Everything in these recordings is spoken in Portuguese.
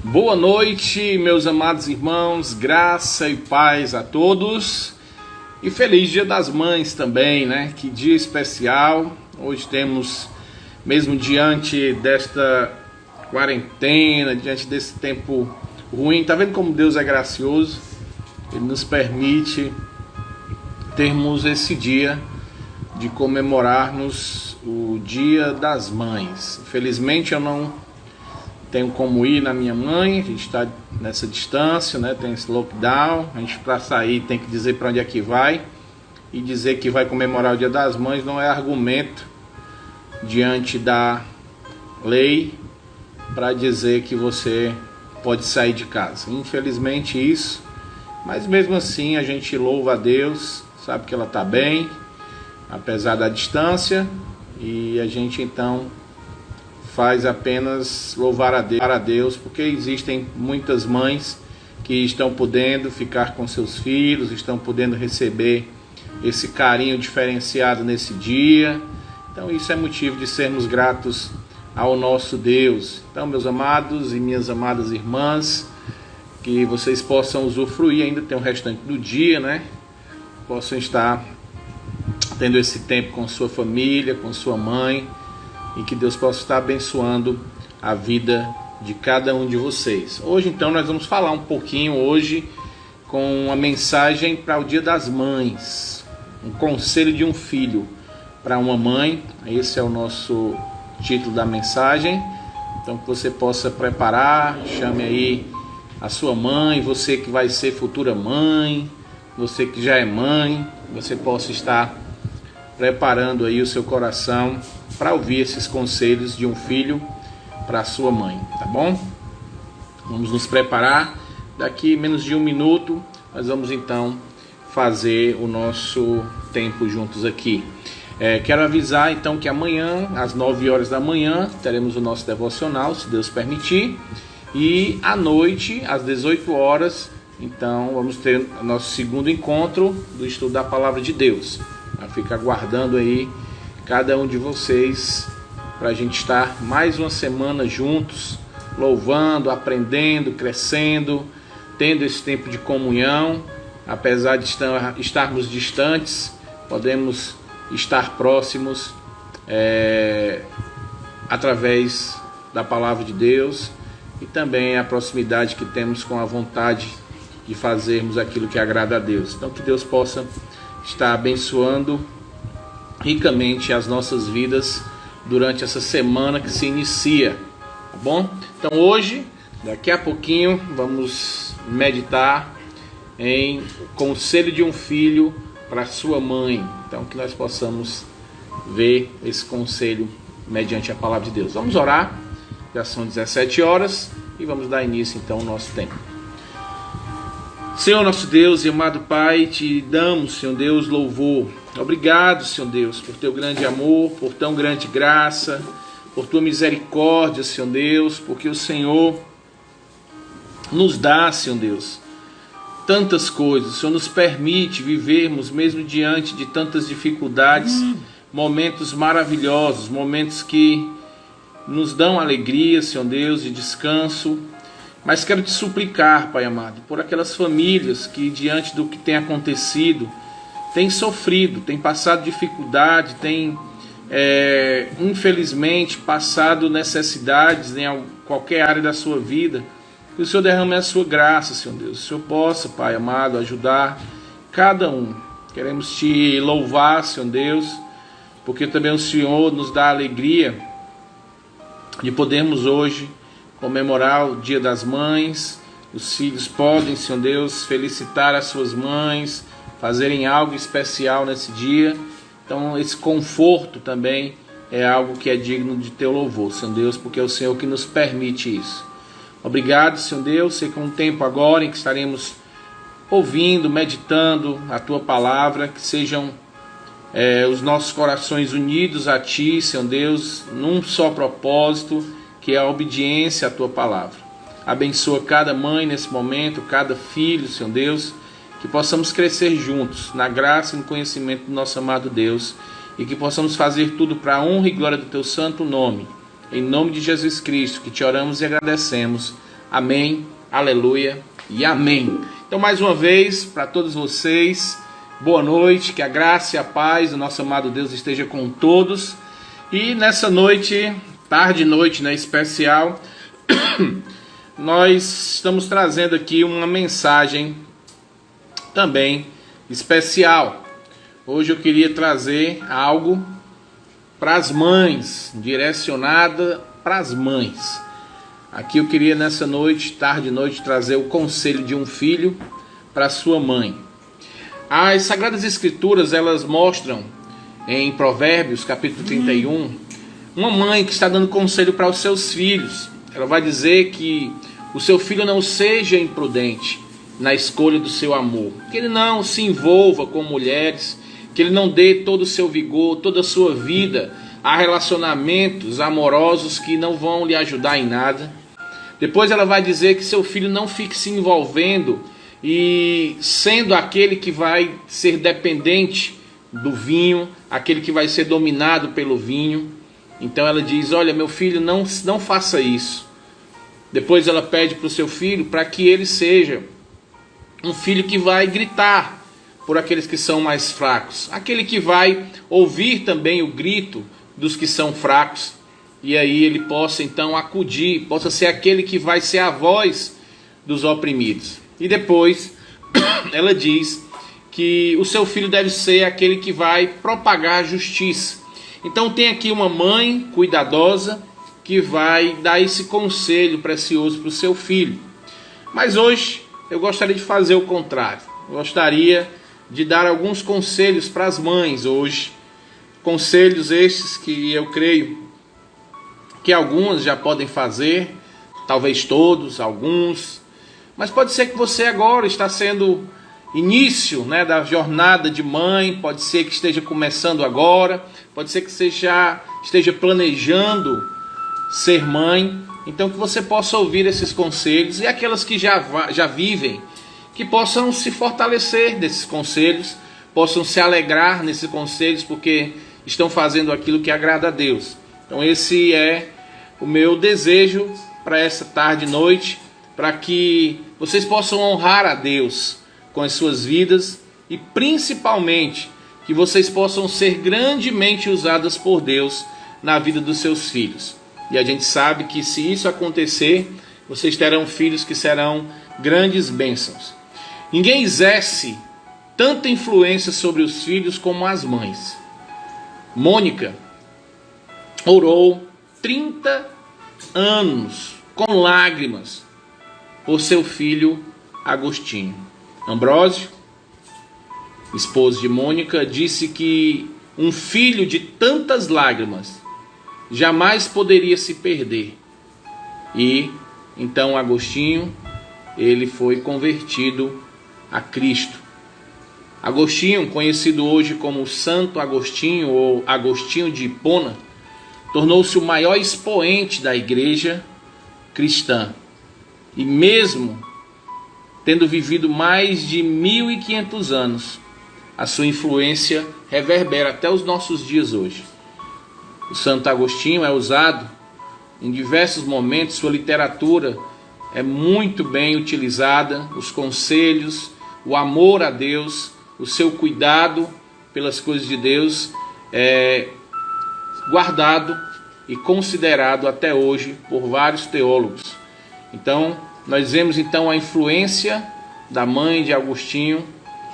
Boa noite, meus amados irmãos, graça e paz a todos e feliz Dia das Mães também, né? Que dia especial. Hoje temos, mesmo diante desta quarentena, diante desse tempo ruim, tá vendo como Deus é gracioso? Ele nos permite termos esse dia de comemorarmos o Dia das Mães. Infelizmente eu não tenho como ir na minha mãe, a gente está nessa distância, né? Tem esse lockdown, a gente para sair tem que dizer para onde é que vai, e dizer que vai comemorar o Dia das Mães não é argumento diante da lei para dizer que você pode sair de casa. Infelizmente isso, mas mesmo assim a gente louva a Deus, sabe que ela está bem, apesar da distância, e a gente então faz apenas louvar a Deus, porque existem muitas mães que estão podendo ficar com seus filhos, estão podendo receber esse carinho diferenciado nesse dia. Então isso é motivo de sermos gratos ao nosso Deus. Então, meus amados e minhas amadas irmãs, que vocês possam usufruir, ainda tem o restante do dia, né? Possam estar tendo esse tempo com sua família, com sua mãe, e que Deus possa estar abençoando a vida de cada um de vocês. Hoje então nós vamos falar um pouquinho hoje com uma mensagem para o Dia das Mães, um conselho de um filho para uma mãe. Esse é o nosso título da mensagem. Então que você possa preparar, chame aí a sua mãe, você que vai ser futura mãe, você que já é mãe, você possa estar preparando aí o seu coração para ouvir esses conselhos de um filho para a sua mãe, tá bom? Vamos nos preparar. Daqui menos de um minuto nós vamos então fazer o nosso tempo juntos aqui. Quero avisar então que amanhã às 9 horas da manhã teremos o nosso devocional, se Deus permitir, e à noite às 18 horas então vamos ter o nosso segundo encontro do estudo da Palavra de Deus. Fica aguardando aí cada um de vocês para a gente estar mais uma semana juntos, louvando, aprendendo, crescendo, tendo esse tempo de comunhão. Apesar de estarmos distantes, podemos estar próximos através da Palavra de Deus, e também a proximidade que temos com a vontade de fazermos aquilo que agrada a Deus. Então que Deus possa estar abençoando ricamente as nossas vidas durante essa semana que se inicia, tá bom? Então hoje, daqui a pouquinho, vamos meditar em conselho de um filho para sua mãe. Então que nós possamos ver esse conselho mediante a palavra de Deus. Vamos orar, já são 17 horas e vamos dar início então ao nosso tempo. Senhor nosso Deus e amado Pai, te damos, Senhor Deus, louvor. Obrigado, Senhor Deus, por teu grande amor, por tão grande graça, por tua misericórdia, Senhor Deus, porque o Senhor nos dá, Senhor Deus, tantas coisas. O Senhor nos permite vivermos, mesmo diante de tantas dificuldades, momentos maravilhosos, momentos que nos dão alegria, Senhor Deus, de descanso. Mas quero te suplicar, Pai amado, por aquelas famílias que diante do que tem acontecido, têm sofrido, têm passado dificuldade, têm infelizmente passado necessidades em qualquer área da sua vida. Que o Senhor derrame a sua graça, Senhor Deus. Que o Senhor possa, Pai amado, ajudar cada um. Queremos te louvar, Senhor Deus, porque também o Senhor nos dá a alegria de podermos hoje comemorar o Dia das Mães. Os filhos podem, Senhor Deus, felicitar as suas mães, fazerem algo especial nesse dia. Então esse conforto também é algo que é digno de teu louvor, Senhor Deus, porque é o Senhor que nos permite isso. Obrigado, Senhor Deus. Sei que é um tempo agora em que estaremos ouvindo, meditando a tua palavra, que sejam os nossos corações unidos a ti, Senhor Deus, num só propósito, que é a obediência à tua palavra. Abençoa cada mãe nesse momento, cada filho, Senhor Deus, que possamos crescer juntos na graça e no conhecimento do nosso amado Deus, e que possamos fazer tudo para a honra e glória do teu santo nome. Em nome de Jesus Cristo, que te oramos e agradecemos. Amém, aleluia e amém. Então, mais uma vez, para todos vocês, boa noite, que a graça e a paz do nosso amado Deus esteja com todos. E nessa noite, tarde e noite, né, especial, nós estamos trazendo aqui uma mensagem também especial. Hoje eu queria trazer algo para as mães, direcionada para as mães. Aqui eu queria nessa noite, tarde e noite, trazer o conselho de um filho para sua mãe. As Sagradas Escrituras, elas mostram em Provérbios, capítulo 31, uma mãe que está dando conselho para os seus filhos. Ela vai dizer que o seu filho não seja imprudente na escolha do seu amor, que ele não se envolva com mulheres, que ele não dê todo o seu vigor, toda a sua vida a relacionamentos amorosos que não vão lhe ajudar em nada. Depois ela vai dizer que seu filho não fique se envolvendo e sendo aquele que vai ser dependente do vinho, aquele que vai ser dominado pelo vinho. Então ela diz, olha, meu filho, não faça isso. Depois ela pede para o seu filho para que ele seja um filho que vai gritar por aqueles que são mais fracos, aquele que vai ouvir também o grito dos que são fracos, e aí ele possa então acudir, possa ser aquele que vai ser a voz dos oprimidos. E depois ela diz que o seu filho deve ser aquele que vai propagar a justiça. Então tem aqui uma mãe cuidadosa que vai dar esse conselho precioso para o seu filho. Mas hoje eu gostaria de fazer o contrário. Eu gostaria de dar alguns conselhos para as mães hoje. Conselhos estes que eu creio que algumas já podem fazer, talvez todos, alguns. Mas pode ser que você agora está sendo início, né, da jornada de mãe, pode ser que esteja começando agora, pode ser que você já esteja planejando ser mãe. Então que você possa ouvir esses conselhos, e aquelas que já vivem, que possam se fortalecer desses conselhos, possam se alegrar nesses conselhos, porque estão fazendo aquilo que agrada a Deus. Então esse é o meu desejo para essa tarde e noite, para que vocês possam honrar a Deus com as suas vidas, e principalmente que vocês possam ser grandemente usadas por Deus na vida dos seus filhos. E a gente sabe que se isso acontecer, vocês terão filhos que serão grandes bênçãos. Ninguém exerce tanta influência sobre os filhos como as mães. Mônica orou 30 anos com lágrimas por seu filho Agostinho. Ambrósio, esposo de Mônica, disse que um filho de tantas lágrimas jamais poderia se perder. E então Agostinho, ele foi convertido a Cristo. Agostinho, conhecido hoje como Santo Agostinho ou Agostinho de Hipona, tornou-se o maior expoente da igreja cristã. E mesmo tendo vivido mais de 1500 anos, a sua influência reverbera até os nossos dias hoje. O Santo Agostinho é usado em diversos momentos, sua literatura é muito bem utilizada, os conselhos, o amor a Deus, o seu cuidado pelas coisas de Deus é guardado e considerado até hoje por vários teólogos. Então, nós vemos então a influência da mãe de Agostinho,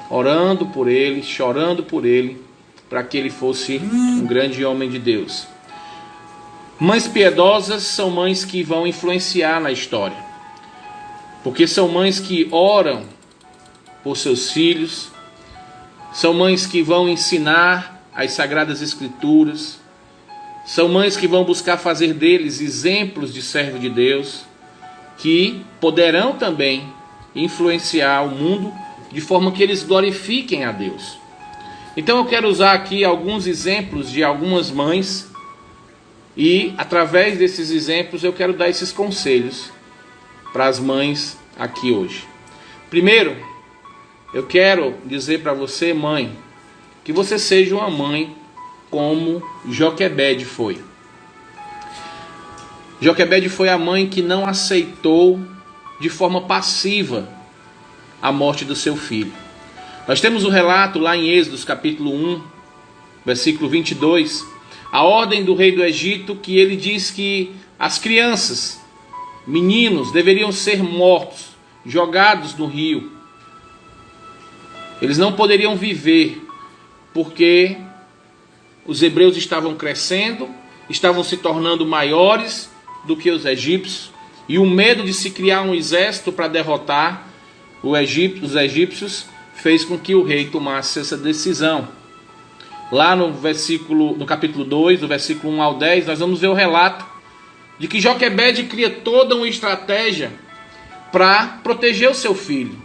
orando por ele, chorando por ele, para que ele fosse um grande homem de Deus. Mães piedosas são mães que vão influenciar na história, porque são mães que oram por seus filhos, são mães que vão ensinar as Sagradas Escrituras, são mães que vão buscar fazer deles exemplos de servo de Deus, que poderão também influenciar o mundo de forma que eles glorifiquem a Deus. Então eu quero usar aqui alguns exemplos de algumas mães, e através desses exemplos eu quero dar esses conselhos para as mães aqui hoje. Primeiro, eu quero dizer para você, mãe, que você seja uma mãe como Joquebede foi. Joquebede foi a mãe que não aceitou de forma passiva a morte do seu filho. Nós temos o relato lá em Êxodo, capítulo 1, versículo 22, a ordem do rei do Egito, que ele diz que as crianças, meninos, deveriam ser mortos, jogados no rio. Eles não poderiam viver, porque os hebreus estavam crescendo, estavam se tornando maiores do que os egípcios, e o medo de se criar um exército para derrotar os egípcios fez com que o rei tomasse essa decisão. Lá no capítulo 2, do versículo 1 ao 10, nós vamos ver o relato de que Joquebede cria toda uma estratégia para proteger o seu filho.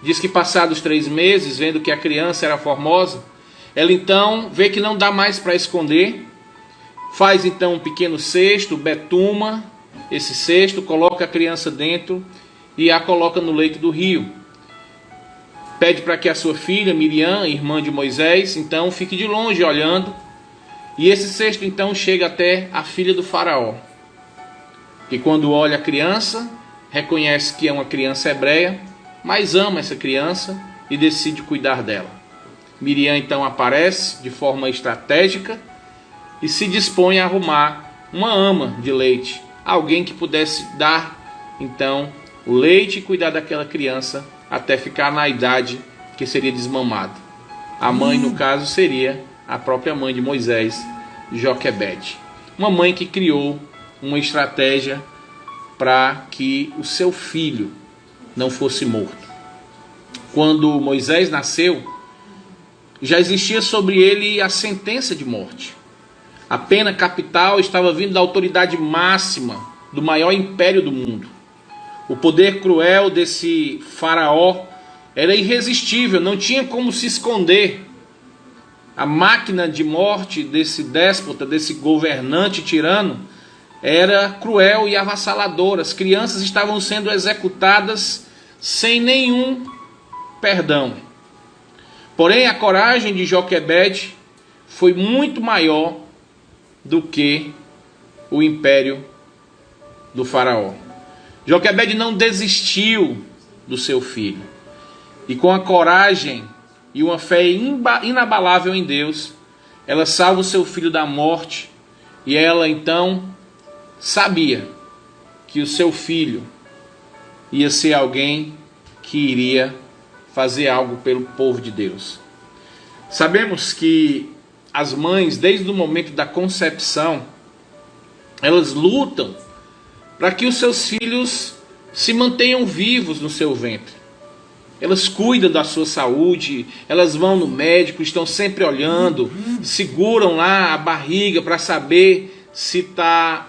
Diz que passados 3 meses, vendo que a criança era formosa, ela então vê que não dá mais para esconder, faz então um pequeno cesto, betuma esse cesto, coloca a criança dentro e a coloca no leito do rio. Pede para que a sua filha, Miriam, irmã de Moisés, então fique de longe olhando. E esse cesto então chega até a filha do faraó, que quando olha a criança, reconhece que é uma criança hebreia, mas ama essa criança e decide cuidar dela. Miriam então aparece de forma estratégica e se dispõe a arrumar uma ama de leite, alguém que pudesse dar então o leite e cuidar daquela criança até ficar na idade que seria desmamado. A mãe, no caso, seria a própria mãe de Moisés, Joquebede. Uma mãe que criou uma estratégia para que o seu filho não fosse morto. Quando Moisés nasceu, já existia sobre ele a sentença de morte. A pena capital estava vindo da autoridade máxima do maior império do mundo. O poder cruel desse faraó era irresistível, não tinha como se esconder. A máquina de morte desse déspota, desse governante tirano, era cruel e avassaladora. As crianças estavam sendo executadas sem nenhum perdão. Porém, a coragem de Joquebede foi muito maior do que o império do faraó. Joquebede não desistiu do seu filho. E com a coragem e uma fé inabalável em Deus, ela salva o seu filho da morte. E ela então sabia que o seu filho ia ser alguém que iria fazer algo pelo povo de Deus. Sabemos que as mães, desde o momento da concepção, elas lutam para que os seus filhos se mantenham vivos no seu ventre. Elas cuidam da sua saúde, elas vão no médico, estão sempre olhando, seguram lá a barriga para saber se está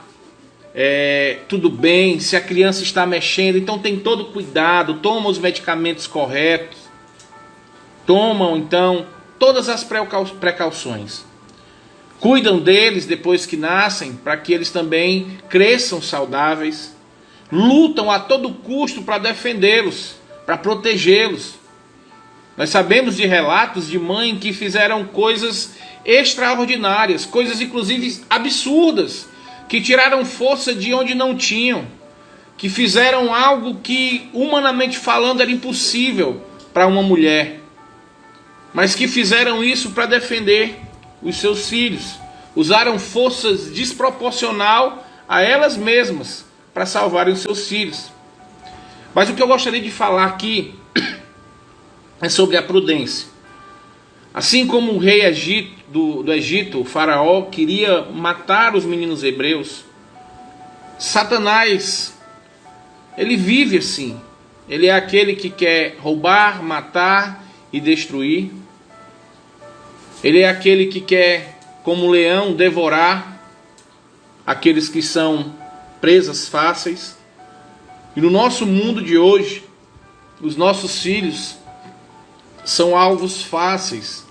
tudo bem, se a criança está mexendo. Então tem todo cuidado, tomam os medicamentos corretos, tomam então todas as precauções. Cuidam deles depois que nascem, para que eles também cresçam saudáveis. Lutam a todo custo para defendê-los, para protegê-los. Nós sabemos de relatos de mães que fizeram coisas extraordinárias, coisas inclusive absurdas, que tiraram força de onde não tinham, que fizeram algo que, humanamente falando, era impossível para uma mulher, mas que fizeram isso para defender os seus filhos. Usaram forças desproporcional a elas mesmas para salvarem os seus filhos. Mas o que eu gostaria de falar aqui é sobre a prudência. Assim como o rei do Egito, o faraó, queria matar os meninos hebreus, Satanás, ele vive assim. Ele é aquele que quer roubar, matar e destruir. Ele é aquele que quer, como leão, devorar aqueles que são presas fáceis. E no nosso mundo de hoje, os nossos filhos são alvos fáceis.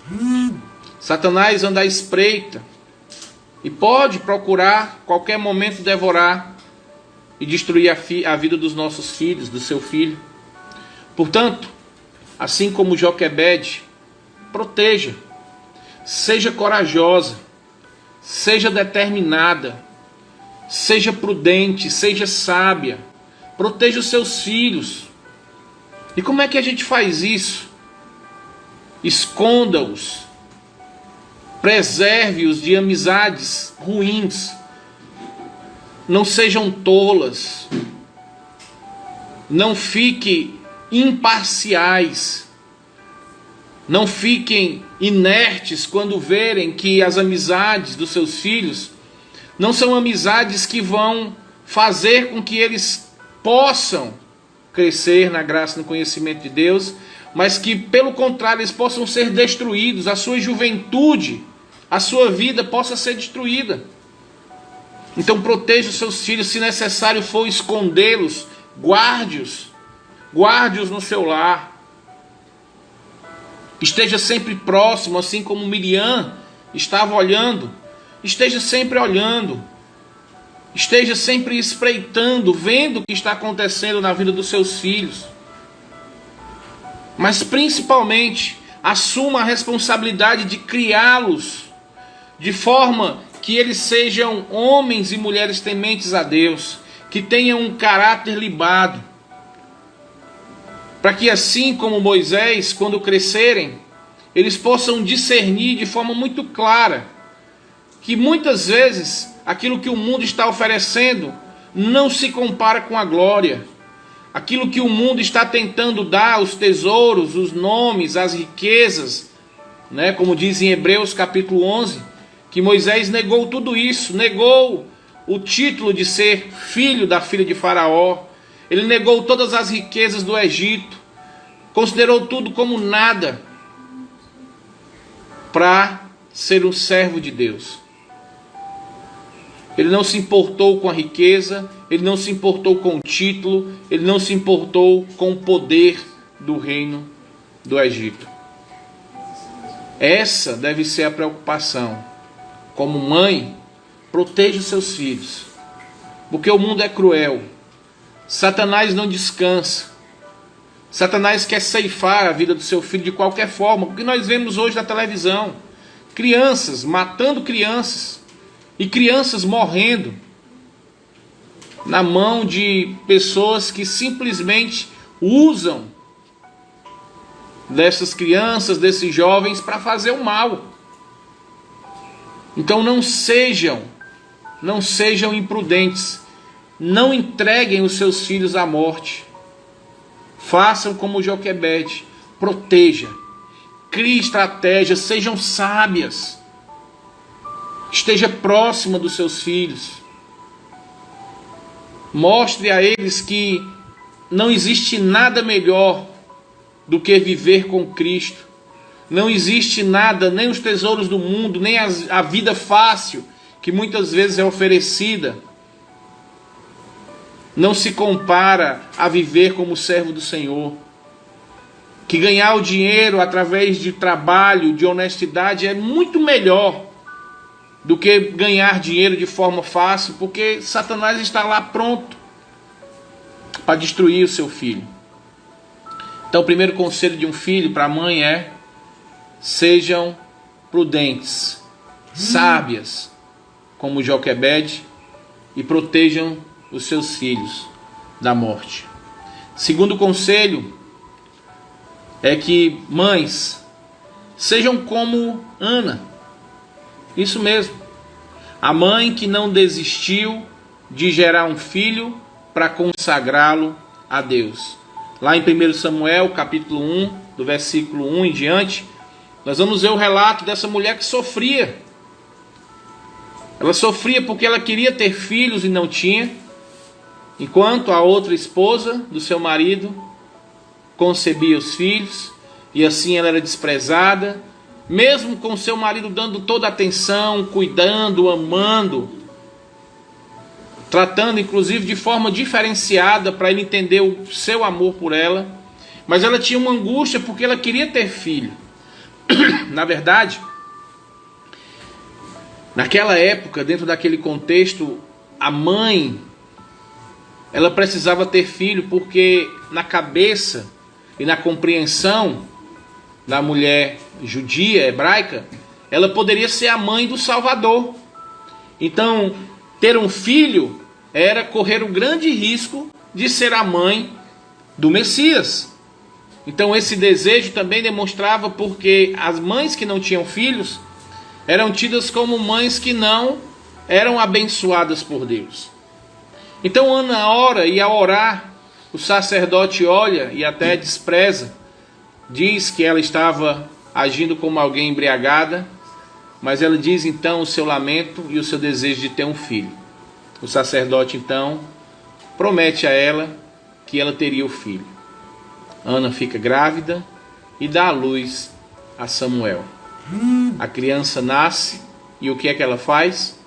Satanás anda à espreita e pode procurar qualquer momento devorar e destruir a vida dos nossos filhos, do seu filho. Portanto, assim como Joquebede, proteja, seja corajosa, seja determinada, seja prudente, seja sábia, Proteja os seus filhos. E como é que a gente faz isso? Esconda-os. Preserve-os de amizades ruins. Não sejam tolas. Não fiquem imparciais. Não fiquem inertes quando verem que as amizades dos seus filhos não são amizades que vão fazer com que eles possam crescer na graça e no conhecimento de Deus, mas que, pelo contrário, eles possam ser destruídos, a sua juventude, a sua vida possa ser destruída. Então proteja os seus filhos, se necessário for escondê-los, guarde-os no seu lar. Esteja sempre próximo, assim como Miriam estava olhando. Esteja sempre olhando. Esteja sempre espreitando, vendo o que está acontecendo na vida dos seus filhos. Mas principalmente, assuma a responsabilidade de criá-los de forma que eles sejam homens e mulheres tementes a Deus, que tenham um caráter libado, para que assim como Moisés, quando crescerem, eles possam discernir de forma muito clara que muitas vezes aquilo que o mundo está oferecendo não se compara com a glória. Aquilo que o mundo está tentando dar, os tesouros, os nomes, as riquezas, né? Como diz em Hebreus capítulo 11, que Moisés negou tudo isso, negou o título de ser filho da filha de Faraó, ele negou todas as riquezas do Egito, considerou tudo como nada para ser um servo de Deus. Ele não se importou com a riqueza, ele não se importou com o título, ele não se importou com o poder do reino do Egito. Essa deve ser a preocupação. Como mãe, proteja os seus filhos, porque o mundo é cruel. Satanás não descansa. Satanás quer ceifar a vida do seu filho de qualquer forma, porque nós vemos hoje na televisão crianças matando crianças e crianças morrendo na mão de pessoas que simplesmente usam dessas crianças, desses jovens, para fazer o mal. Então não sejam imprudentes, não entreguem os seus filhos à morte. Façam como Joquebede, proteja, crie estratégias, sejam sábias, esteja próxima dos seus filhos, mostre a eles que não existe nada melhor do que viver com Cristo, não existe nada, nem os tesouros do mundo, nem a vida fácil que muitas vezes é oferecida, não se compara a viver como servo do Senhor. Que ganhar o dinheiro através de trabalho, de honestidade, é muito melhor do que ganhar dinheiro de forma fácil, porque Satanás está lá pronto para destruir o seu filho. Então o primeiro conselho de um filho para a mãe é: sejam prudentes, sábias, como Joquebede, e protejam os seus filhos da morte. Segundo conselho é que mães sejam como Ana. Isso mesmo. A mãe que não desistiu de gerar um filho para consagrá-lo a Deus. Lá em 1 Samuel, capítulo 1, do versículo 1 em diante, nós vamos ver o relato dessa mulher que sofria. Ela sofria porque ela queria ter filhos e não tinha, enquanto a outra esposa do seu marido concebia os filhos, e assim ela era desprezada, mesmo com seu marido dando toda a atenção, cuidando, amando, tratando inclusive de forma diferenciada para ele entender o seu amor por ela, mas ela tinha uma angústia porque ela queria ter filho. Na verdade, naquela época, dentro daquele contexto, a mãe, ela precisava ter filho porque na cabeça e na compreensão da mulher judia, hebraica, ela poderia ser a mãe do Salvador. Então, ter um filho era correr o grande risco de ser a mãe do Messias. Então esse desejo também demonstrava porque as mães que não tinham filhos eram tidas como mães que não eram abençoadas por Deus. Então Ana ora, e ao orar, o sacerdote olha e até despreza, diz que ela estava agindo como alguém embriagada, mas ela diz então o seu lamento e o seu desejo de ter um filho. O sacerdote então promete a ela que ela teria o filho. Ana fica grávida e dá à luz a Samuel. A criança nasce e o que é que ela faz?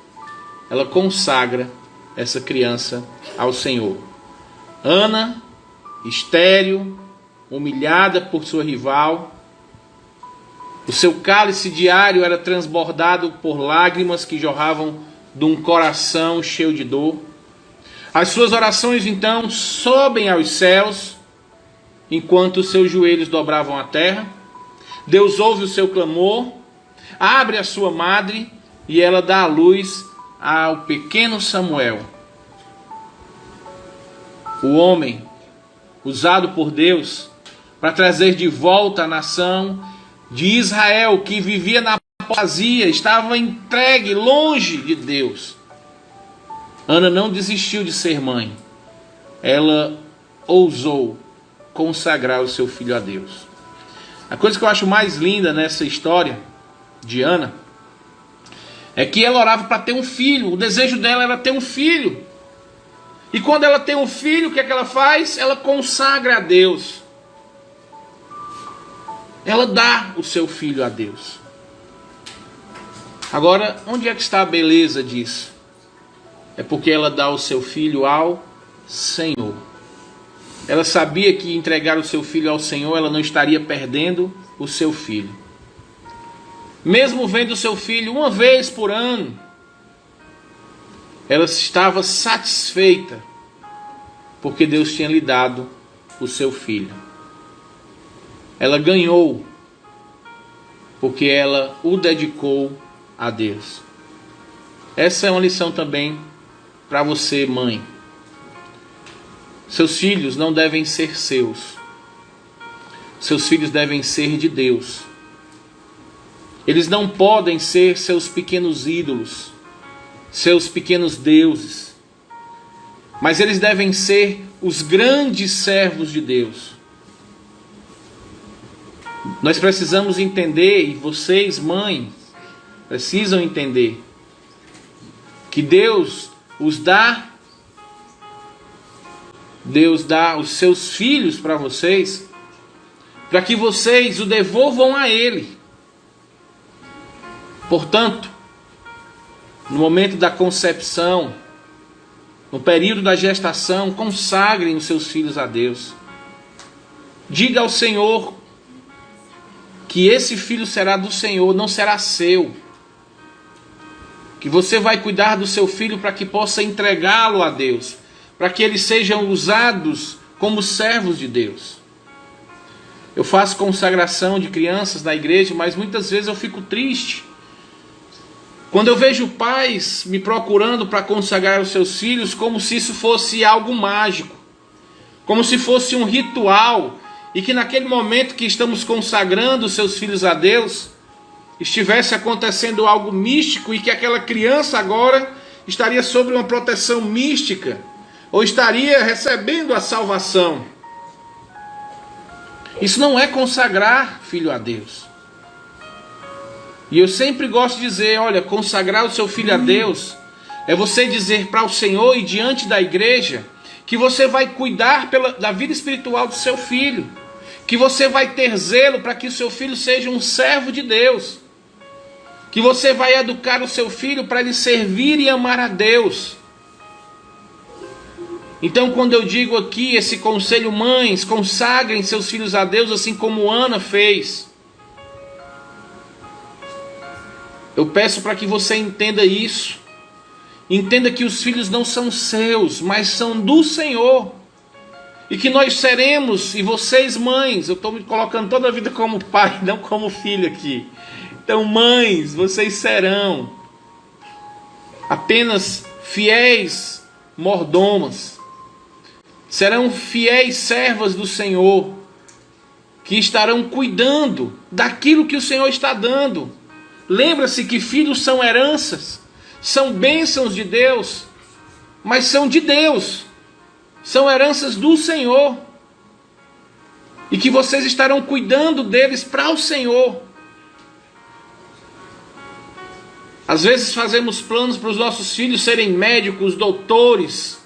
Ela consagra essa criança ao Senhor. Ana, estéril, humilhada por sua rival, o seu cálice diário era transbordado por lágrimas que jorravam de um coração cheio de dor. As suas orações então sobem aos céus, enquanto os seus joelhos dobravam a terra. Deus ouve o seu clamor, abre a sua madre e ela dá à luz ao pequeno Samuel. O homem usado por Deus para trazer de volta a nação de Israel, que vivia na apostasia, estava entregue longe de Deus. Ana não desistiu de ser mãe. Ela ousou consagrar o seu filho a Deus. A coisa que eu acho mais linda nessa história de Ana é que ela orava para ter um filho. O desejo dela era ter um filho. E quando ela tem um filho, o que é que ela faz? Ela consagra a Deus. Ela dá o seu filho a Deus. Agora, onde é que está a beleza disso? É porque ela dá o seu filho ao Senhor. Ela sabia que entregar o seu filho ao Senhor, ela não estaria perdendo o seu filho. Mesmo vendo o seu filho uma vez por ano, ela estava satisfeita, porque Deus tinha lhe dado o seu filho. Ela ganhou, porque ela o dedicou a Deus. Essa é uma lição também para você, mãe. Seus filhos não devem ser seus. Seus filhos devem ser de Deus. Eles não podem ser seus pequenos ídolos, seus pequenos deuses. Mas eles devem ser os grandes servos de Deus. Nós precisamos entender, e vocês, mães, precisam entender, que Deus dá os seus filhos para vocês, para que vocês o devolvam a Ele. Portanto, no momento da concepção, no período da gestação, consagrem os seus filhos a Deus. Diga ao Senhor que esse filho será do Senhor, não será seu. Que você vai cuidar do seu filho para que possa entregá-lo a Deus, para que eles sejam usados como servos de Deus. Eu faço consagração de crianças na igreja, mas muitas vezes eu fico triste quando eu vejo pais me procurando para consagrar os seus filhos como se isso fosse algo mágico, como se fosse um ritual, e que naquele momento que estamos consagrando os seus filhos a Deus, estivesse acontecendo algo místico e que aquela criança agora estaria sob uma proteção mística, ou estaria recebendo a salvação. Isso não é consagrar filho a Deus. E eu sempre gosto de dizer, olha, consagrar o seu filho a Deus é você dizer para o Senhor e diante da igreja que você vai cuidar da vida espiritual do seu filho, que você vai ter zelo para que o seu filho seja um servo de Deus, que você vai educar o seu filho para ele servir e amar a Deus. Então, quando eu digo aqui esse conselho, mães, consagrem seus filhos a Deus, assim como Ana fez, eu peço para que você entenda isso. Entenda que os filhos não são seus, mas são do Senhor. E que nós seremos, e vocês mães, eu estou me colocando toda a vida como pai, não como filho aqui. Então mães, vocês serão apenas fiéis mordomas, serão fiéis servas do Senhor, que estarão cuidando daquilo que o Senhor está dando. Lembra-se que filhos são heranças, são bênçãos de Deus, mas são de Deus, são heranças do Senhor, e que vocês estarão cuidando deles para o Senhor. Às vezes fazemos planos para os nossos filhos serem médicos, doutores,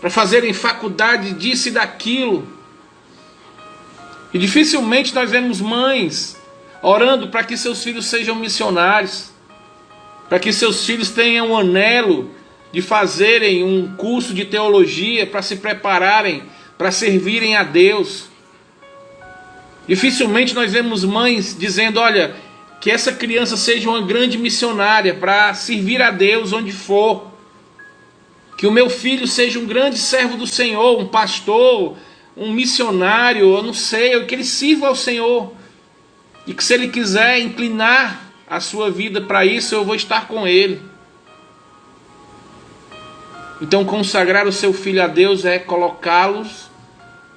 para fazerem faculdade disso e daquilo. E dificilmente nós vemos mães orando para que seus filhos sejam missionários, para que seus filhos tenham um anelo de fazerem um curso de teologia para se prepararem, para servirem a Deus. Dificilmente nós vemos mães dizendo: olha, que essa criança seja uma grande missionária para servir a Deus onde for. Que o meu filho seja um grande servo do Senhor, um pastor, um missionário, eu não sei, que ele sirva ao Senhor. E que se ele quiser inclinar a sua vida para isso, eu vou estar com ele. Então consagrar o seu filho a Deus é colocá-los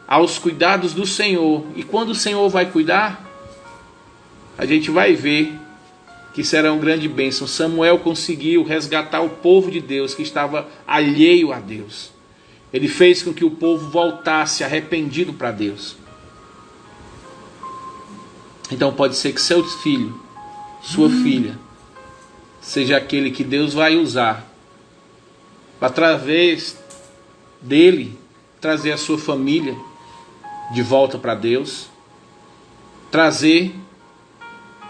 aos cuidados do Senhor. E quando o Senhor vai cuidar, a gente vai ver que será uma grande bênção. Samuel conseguiu resgatar o povo de Deus que estava alheio a Deus. Ele fez com que o povo voltasse arrependido para Deus. Então pode ser que seu filho, sua filha, seja aquele que Deus vai usar para, através dele, trazer a sua família de volta para Deus, trazer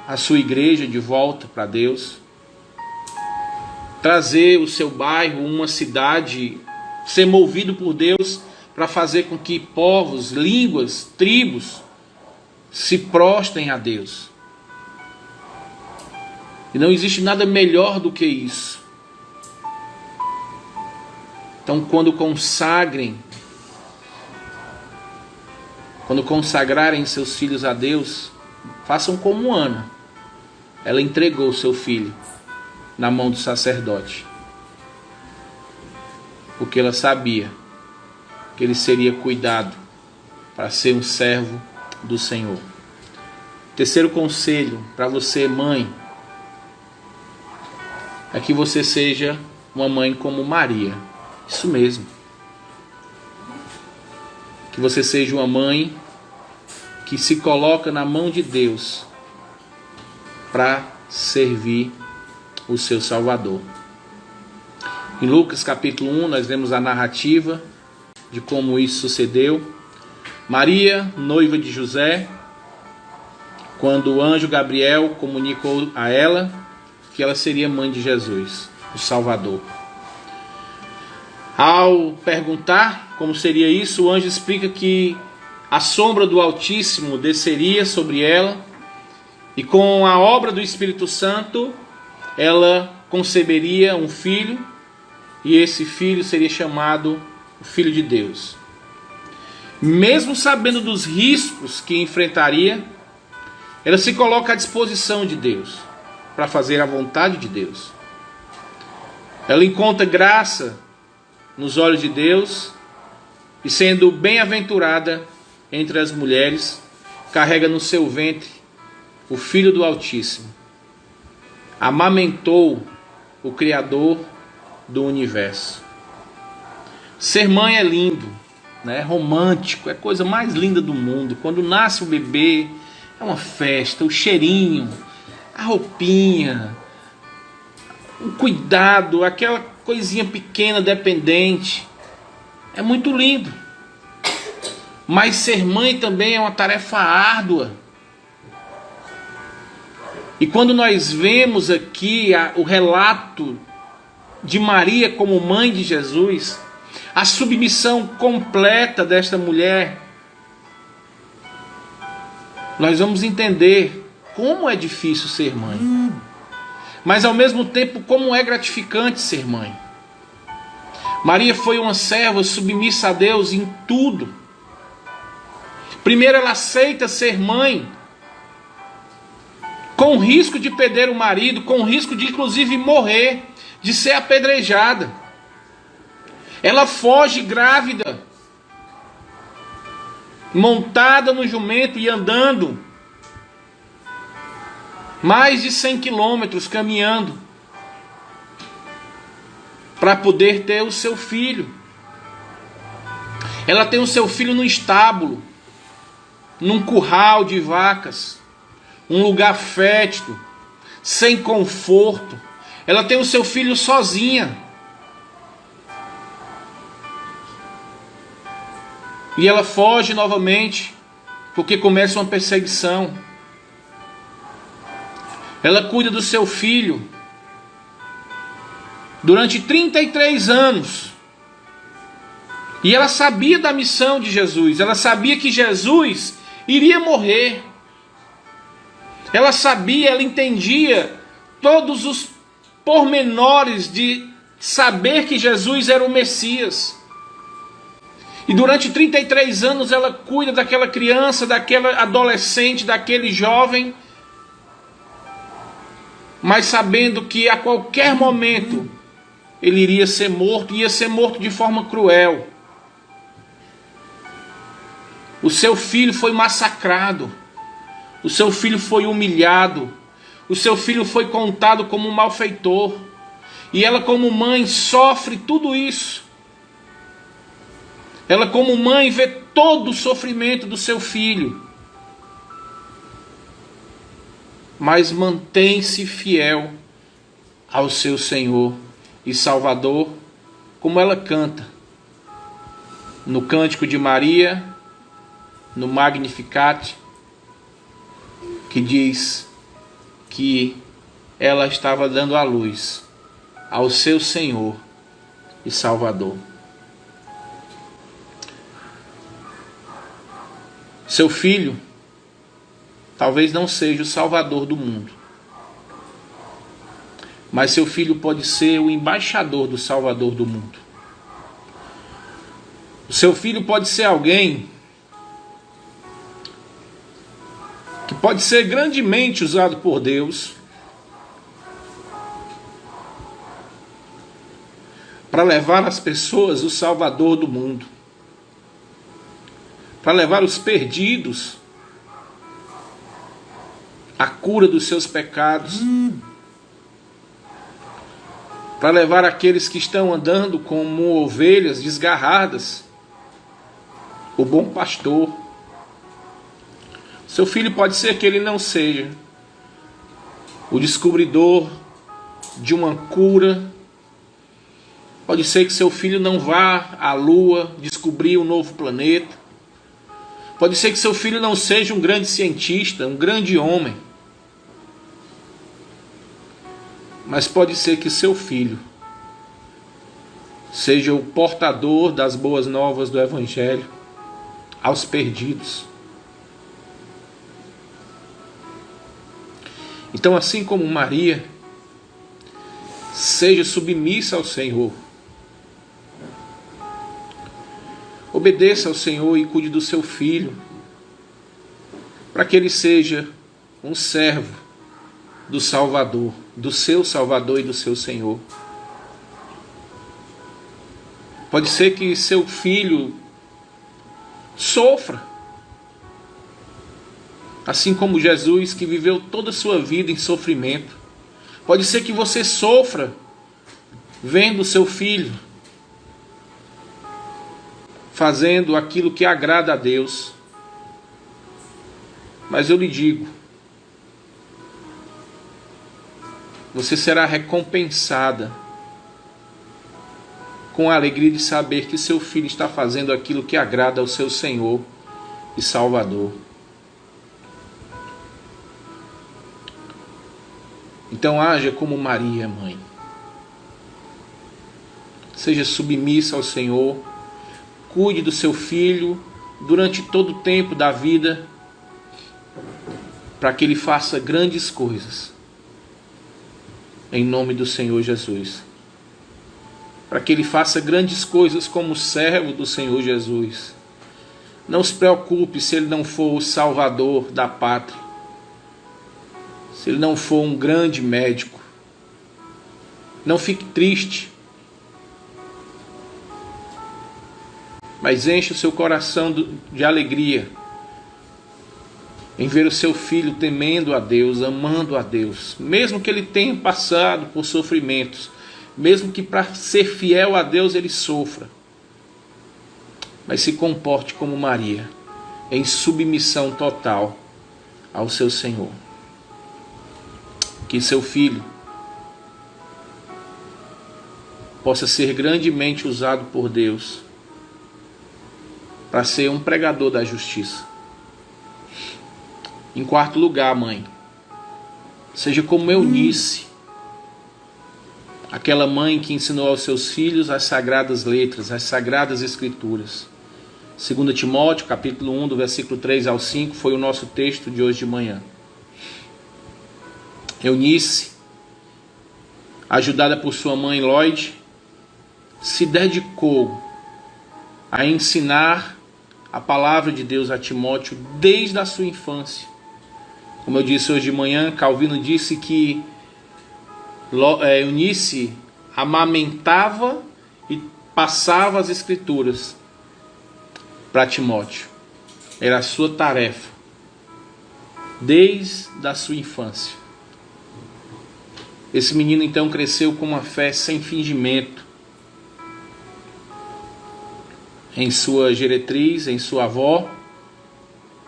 a sua igreja de volta para Deus, trazer o seu bairro, uma cidade, ser movido por Deus para fazer com que povos, línguas, tribos se prostrem a Deus. E não existe nada melhor do que isso. Então, quando consagrarem seus filhos a Deus, façam como Ana. Ela entregou seu filho na mão do sacerdote, porque ela sabia que ele seria cuidado para ser um servo do Senhor. Terceiro conselho para você, mãe, é que você seja uma mãe como Maria. Isso mesmo. Que você seja uma mãe que se coloca na mão de Deus para servir o seu Salvador. Em Lucas capítulo 1, nós vemos a narrativa de como isso sucedeu. Maria, noiva de José, quando o anjo Gabriel comunicou a ela que ela seria mãe de Jesus, o Salvador. Ao perguntar como seria isso, o anjo explica que a sombra do Altíssimo desceria sobre ela, e com a obra do Espírito Santo, ela conceberia um filho, e esse filho seria chamado o Filho de Deus. Mesmo sabendo dos riscos que enfrentaria, ela se coloca à disposição de Deus, para fazer a vontade de Deus. Ela encontra graça nos olhos de Deus, e sendo bem-aventurada entre as mulheres, carrega no seu ventre o Filho do Altíssimo. Amamentou o Criador do universo. Ser mãe é lindo, né? É romântico, é a coisa mais linda do mundo. Quando nasce o bebê, é uma festa, o cheirinho, a roupinha, o cuidado, aquela coisinha pequena, dependente. É muito lindo. Mas ser mãe também é uma tarefa árdua. E quando nós vemos aqui o relato de Maria como mãe de Jesus, a submissão completa desta mulher, nós vamos entender como é difícil ser mãe, mas ao mesmo tempo como é gratificante ser mãe. Maria foi uma serva submissa a Deus em tudo. Primeiro ela aceita ser mãe, com risco de perder o marido, com risco de inclusive morrer, de ser apedrejada. Ela foge grávida montada no jumento e andando mais de 100 quilômetros caminhando para poder ter o seu filho. Ela tem o seu filho no estábulo, num curral de vacas, um lugar fétido, sem conforto. Ela tem o seu filho sozinha. E ela foge novamente, porque começa uma perseguição. Ela cuida do seu filho durante 33 anos. E ela sabia da missão de Jesus. Ela sabia que Jesus iria morrer. Ela sabia, ela entendia todos os pormenores de saber que Jesus era o Messias. E durante 33 anos ela cuida daquela criança, daquela adolescente, daquele jovem, mas sabendo que a qualquer momento ele iria ser morto, ia ser morto de forma cruel. O seu filho foi massacrado, o seu filho foi humilhado, o seu filho foi contado como um malfeitor, e ela como mãe sofre tudo isso. Ela como mãe vê todo o sofrimento do seu filho, mas mantém-se fiel ao seu Senhor e Salvador, como ela canta no Cântico de Maria, no Magnificat, que diz que ela estava dando à luz ao seu Senhor e Salvador. Seu filho talvez não seja o Salvador do mundo, mas seu filho pode ser o embaixador do Salvador do mundo. O seu filho pode ser alguém que pode ser grandemente usado por Deus para levar às pessoas o Salvador do mundo, para levar os perdidos a cura dos seus pecados, para levar aqueles que estão andando como ovelhas desgarradas, o bom pastor. Seu filho pode ser que ele não seja o descobridor de uma cura. Pode ser que seu filho não vá à lua descobrir um novo planeta. Pode ser que seu filho não seja um grande cientista, um grande homem. Mas pode ser que seu filho seja o portador das boas novas do Evangelho aos perdidos. Então, assim como Maria, seja submissa ao Senhor. Obedeça ao Senhor e cuide do seu filho, para que ele seja um servo do Salvador, do seu Salvador e do seu Senhor. Pode ser que seu filho sofra, assim como Jesus, que viveu toda a sua vida em sofrimento. Pode ser que você sofra vendo seu filho fazendo aquilo que agrada a Deus. Mas eu lhe digo, você será recompensada com a alegria de saber que seu filho está fazendo aquilo que agrada ao seu Senhor e Salvador. Então haja como Maria, mãe. Seja submissa ao Senhor, cuide do seu filho durante todo o tempo da vida, para que ele faça grandes coisas, em nome do Senhor Jesus. Para que ele faça grandes coisas como servo do Senhor Jesus. Não se preocupe se ele não for o salvador da pátria, se ele não for um grande médico. Não fique triste. mas enche o seu coração de alegria em ver o seu filho temendo a Deus, amando a Deus, mesmo que ele tenha passado por sofrimentos, mesmo que para ser fiel a Deus ele sofra, mas se comporte como Maria, em submissão total ao seu Senhor. Que seu filho possa ser grandemente usado por Deus para ser um pregador da justiça. Em quarto lugar, mãe, seja como Eunice, aquela mãe que ensinou aos seus filhos as sagradas letras, as sagradas escrituras. 2 Timóteo, capítulo 1, do versículo 3 ao 5, foi o nosso texto de hoje de manhã. Eunice, ajudada por sua mãe Lloyd, se dedicou a ensinar a palavra de Deus a Timóteo desde a sua infância. Como eu disse hoje de manhã, Calvino disse que Eunice amamentava e passava as escrituras para Timóteo. Era a sua tarefa, desde a sua infância. Esse menino então cresceu com uma fé sem fingimento em sua diretriz, em sua avó,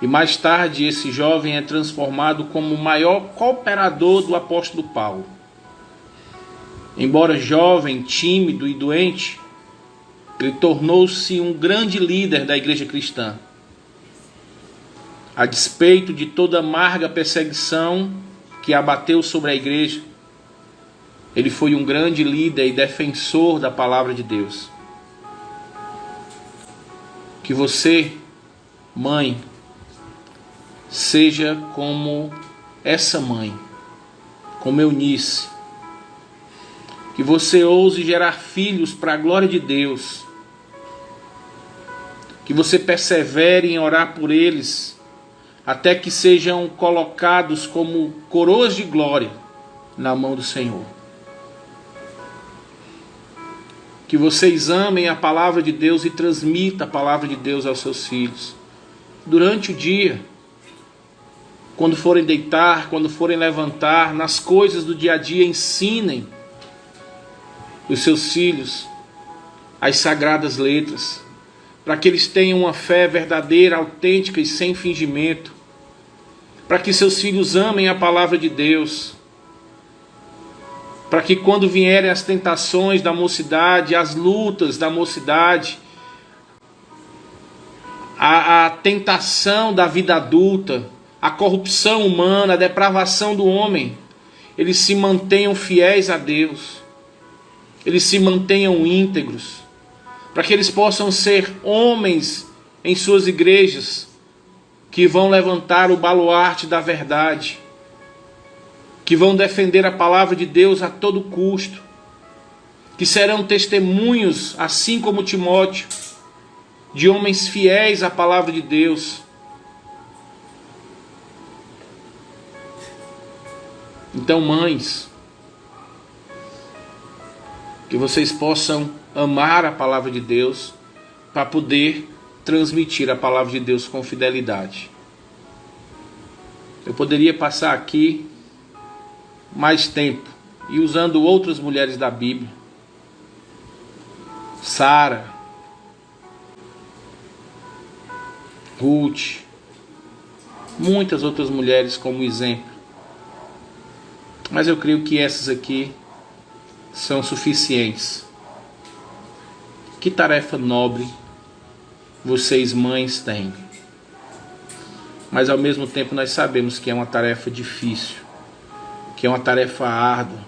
e mais tarde esse jovem é transformado como o maior cooperador do apóstolo Paulo. Embora jovem, tímido e doente, ele tornou-se um grande líder da igreja cristã. A despeito de toda a amarga perseguição que abateu sobre a igreja, ele foi um grande líder e defensor da palavra de Deus. Que você, mãe, seja como essa mãe, como Eunice. Que você ouse gerar filhos para a glória de Deus. Que você persevere em orar por eles, até que sejam colocados como coroas de glória na mão do Senhor. Que vocês amem a palavra de Deus e transmitam a palavra de Deus aos seus filhos. Durante o dia, quando forem deitar, quando forem levantar, nas coisas do dia a dia, ensinem os seus filhos as sagradas letras, para que eles tenham uma fé verdadeira, autêntica e sem fingimento, para que seus filhos amem a palavra de Deus, para que quando vierem as tentações da mocidade, as lutas da mocidade, a tentação da vida adulta, a corrupção humana, a depravação do homem, eles se mantenham fiéis a Deus, eles se mantenham íntegros, para que eles possam ser homens em suas igrejas, que vão levantar o baluarte da verdade, que vão defender a palavra de Deus a todo custo, que serão testemunhos, assim como Timóteo, de homens fiéis à palavra de Deus. Então, mães, que vocês possam amar a palavra de Deus para poder transmitir a palavra de Deus com fidelidade. Eu poderia passar aqui mais tempo e usando outras mulheres da Bíblia, Sara, Ruth, muitas outras mulheres como exemplo, mas eu creio que essas aqui são suficientes. Que tarefa nobre vocês mães têm, mas ao mesmo tempo nós sabemos que é uma tarefa difícil, que é uma tarefa árdua,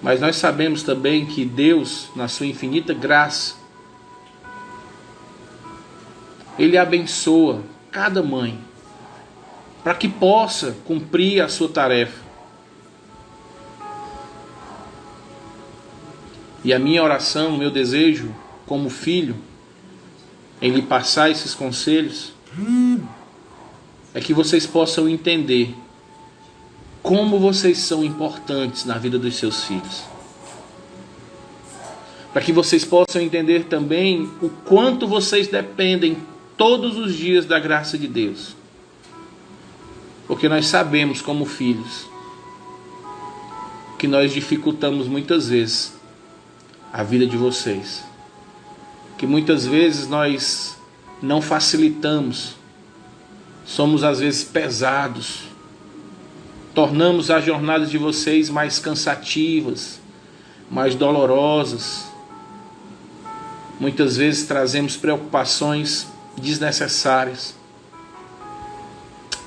mas nós sabemos também que Deus, na sua infinita graça, Ele abençoa cada mãe para que possa cumprir a sua tarefa. E a minha oração, o meu desejo como filho, em lhe passar esses conselhos, é que vocês possam entender como vocês são importantes na vida dos seus filhos. para que vocês possam entender também o quanto vocês dependem todos os dias da graça de Deus. Porque nós sabemos, como filhos, que nós dificultamos muitas vezes a vida de vocês. Que muitas vezes nós não facilitamos, somos às vezes pesados, tornamos as jornadas de vocês mais cansativas, mais dolorosas. Muitas vezes trazemos preocupações desnecessárias,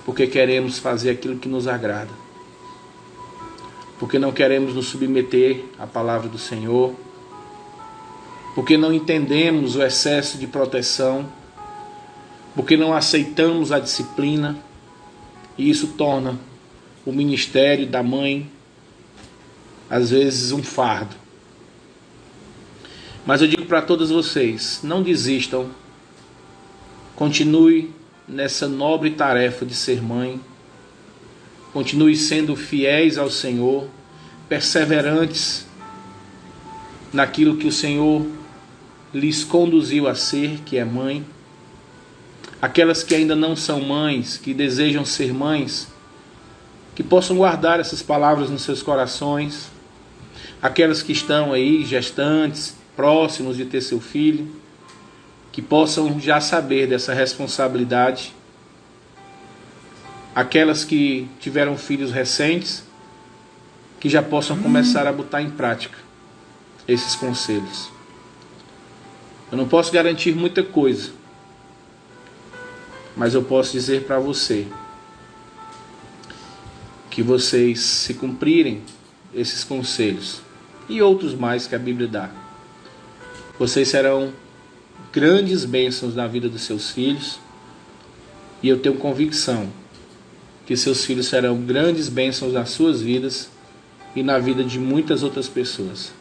porque queremos fazer aquilo que nos agrada, porque não queremos nos submeter à palavra do Senhor, porque não entendemos o excesso de proteção, porque não aceitamos a disciplina, e isso torna o ministério da mãe, às vezes, um fardo. Mas eu digo para todos vocês, não desistam, continue nessa nobre tarefa de ser mãe, continue sendo fiéis ao Senhor, perseverantes naquilo que o Senhor lhes conduziu a ser, que é mãe. Aquelas que ainda não são mães, que desejam ser mães, que possam guardar essas palavras nos seus corações. Aquelas que estão aí gestantes, próximos de ter seu filho, que possam já saber dessa responsabilidade. Aquelas que tiveram filhos recentes, que já possam começar a botar em prática esses conselhos. Eu não posso garantir muita coisa, mas eu posso dizer para você que vocês, se cumprirem esses conselhos e outros mais que a Bíblia dá, vocês serão grandes bênçãos na vida dos seus filhos, e eu tenho convicção que seus filhos serão grandes bênçãos nas suas vidas e na vida de muitas outras pessoas.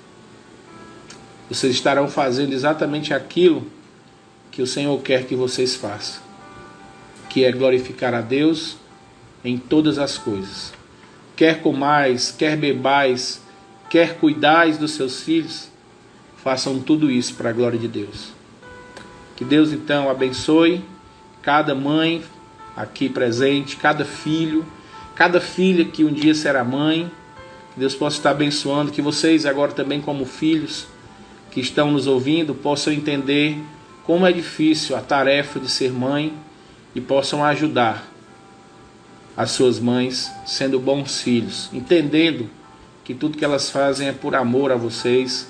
Vocês estarão fazendo exatamente aquilo que o Senhor quer que vocês façam, que é glorificar a Deus em todas as coisas. Quer comais, quer bebais, quer cuidais dos seus filhos, façam tudo isso para a glória de Deus. Que Deus então abençoe cada mãe aqui presente, cada filho, cada filha que um dia será mãe. Que Deus possa estar abençoando, que vocês agora também, como filhos que estão nos ouvindo, possam entender como é difícil a tarefa de ser mãe e possam ajudar as suas mães sendo bons filhos, entendendo que tudo que elas fazem é por amor a vocês,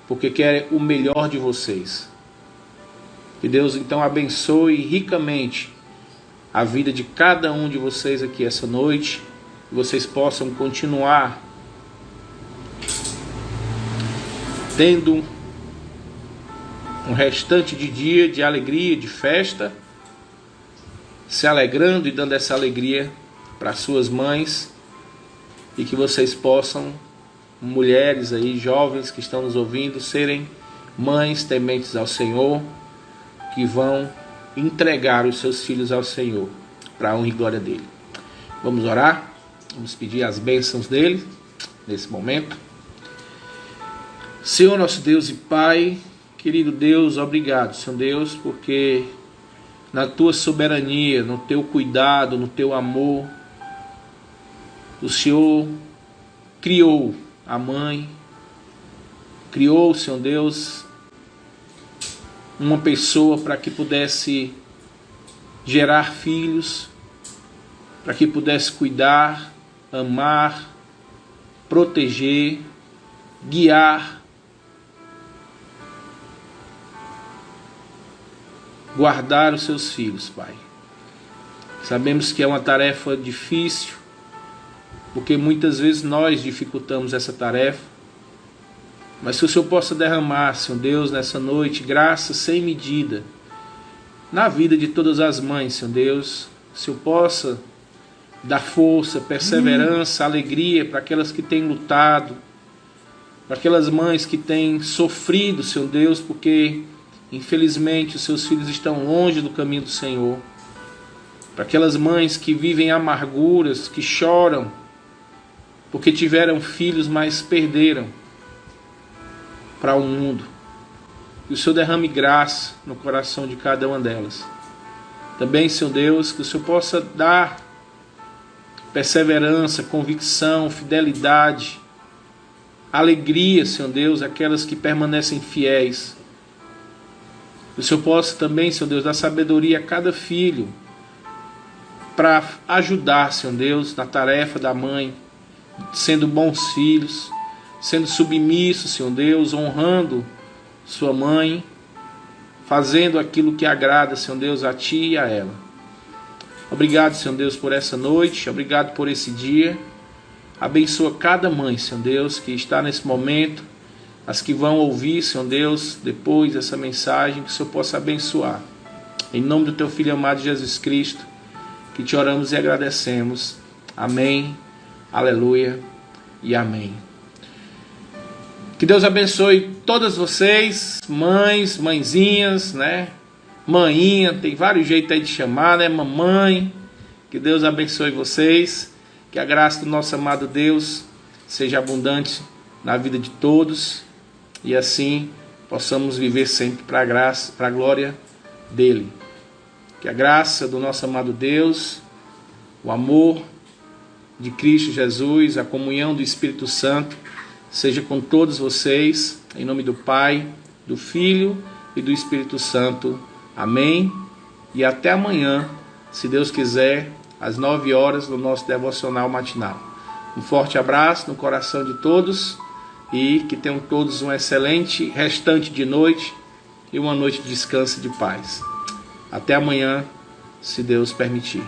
porque querem o melhor de vocês. Que Deus então abençoe ricamente a vida de cada um de vocês aqui essa noite, que vocês possam continuar tendo um restante de dia de alegria, de festa, se alegrando e dando essa alegria para suas mães, e que vocês possam, mulheres aí, jovens que estão nos ouvindo, serem mães tementes ao Senhor, que vão entregar os seus filhos ao Senhor, para a honra e glória dele. Vamos orar, vamos pedir as bênçãos dele, nesse momento. Senhor nosso Deus e Pai, querido Deus, obrigado, Senhor Deus, porque na tua soberania, no teu cuidado, no teu amor, o Senhor criou a mãe, criou, Senhor Deus, uma pessoa para que pudesse gerar filhos, para que pudesse cuidar, amar, proteger, guiar, guardar os seus filhos, Pai. Sabemos que é uma tarefa difícil, porque muitas vezes nós dificultamos essa tarefa, mas que o Senhor possa derramar, Senhor Deus, nessa noite, graça sem medida na vida de todas as mães, Senhor Deus. Que o Senhor possa dar força, perseverança, alegria para aquelas que têm lutado, para aquelas mães que têm sofrido, Senhor Deus, porque infelizmente os seus filhos estão longe do caminho do Senhor, para aquelas mães que vivem amarguras, que choram porque tiveram filhos, mas perderam. para o mundo. Que o Senhor derrame graça no coração de cada uma delas. Também, Senhor Deus, que o Senhor possa dar perseverança, convicção, fidelidade, alegria, Senhor Deus, àquelas que permanecem fiéis. Que o Senhor possa também, Senhor Deus, dar sabedoria a cada filho para ajudar, Senhor Deus, na tarefa da mãe, sendo bons filhos, sendo submissos, Senhor Deus, honrando sua mãe, fazendo aquilo que agrada, Senhor Deus, a Ti e a ela. Obrigado, Senhor Deus, por essa noite, obrigado por esse dia. Abençoa cada mãe, Senhor Deus, que está nesse momento, as que vão ouvir, Senhor Deus, depois dessa mensagem, que o Senhor possa abençoar. Em nome do Teu Filho amado Jesus Cristo, que Te oramos e agradecemos. Amém, aleluia e amém. Que Deus abençoe todas vocês, mães, mãezinhas, né? Maninha, tem vários jeitos aí de chamar, né? Mamãe. Que Deus abençoe vocês. Que a graça do nosso amado Deus seja abundante na vida de todos. E assim possamos viver sempre para a graça, para a glória dele. Que a graça do nosso amado Deus, o amor de Cristo Jesus, a comunhão do Espírito Santo seja com todos vocês, em nome do Pai, do Filho e do Espírito Santo. Amém. E até amanhã, se Deus quiser, às 9 horas, no nosso devocional matinal. Um forte abraço no coração de todos e que tenham todos um excelente restante de noite e uma noite de descanso e de paz. Até amanhã, se Deus permitir.